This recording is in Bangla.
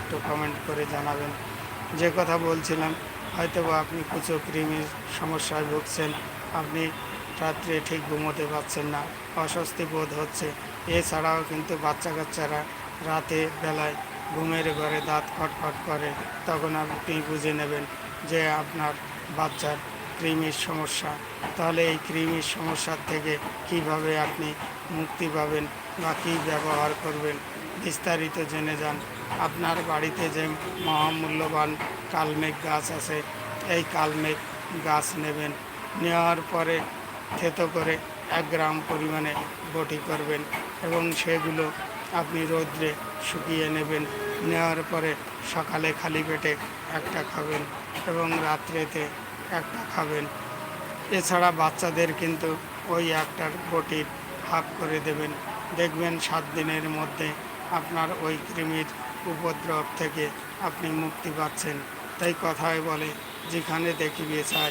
একটু কমেন্ট করে জানাবেন। যে কথা বলছিলাম, হয়তোবা আপনি কুচো কৃমির সমস্যায় ভুগছেন, আপনি রাত্রে ঠিক ঘুমোতে পারছেন না, অস্বস্তি বোধ হচ্ছে। এছাড়াও কিন্তু বাচ্চা কাচ্চারা রাতে বেলায় ঘুমের ঘরে দাঁত খটখট করে, তখন আপনি বুঝে নেবেন যে আপনার বাচ্চার কৃমির সমস্যা। তাহলে এই কৃমির সমস্যার থেকে কিভাবে আপনি মুক্তি পাবেন বা কী ব্যবহার করবেন, বিস্তারিত জেনে যান। আপনার বাড়িতে যে মহামূল্যবান কালমেঘ গাছ আছে, এই কালমেঘ গাছ নেবেন। নেওয়ার পরে থেতো করে 1 গ্রাম পরিমাণে বটি করবেন এবং সেগুলো আপনি রৌদ্রে শুকিয়ে নেবেন। নেওয়ার পরে সকালে খালি পেটে একটা খাবেন এবং রাত্রেতে একটা খাবেন। এছাড়া বাচ্চাদের কিন্তু ওই একটার বটির হাফ করে দেবেন। দেখবেন 7 দিনের মধ্যে আপনার ওই কৃমির উপদ্রব থেকে আপনি মুক্তি পাচ্ছেন। তাই কথায় বলে, যেখানে দেখিবে চাই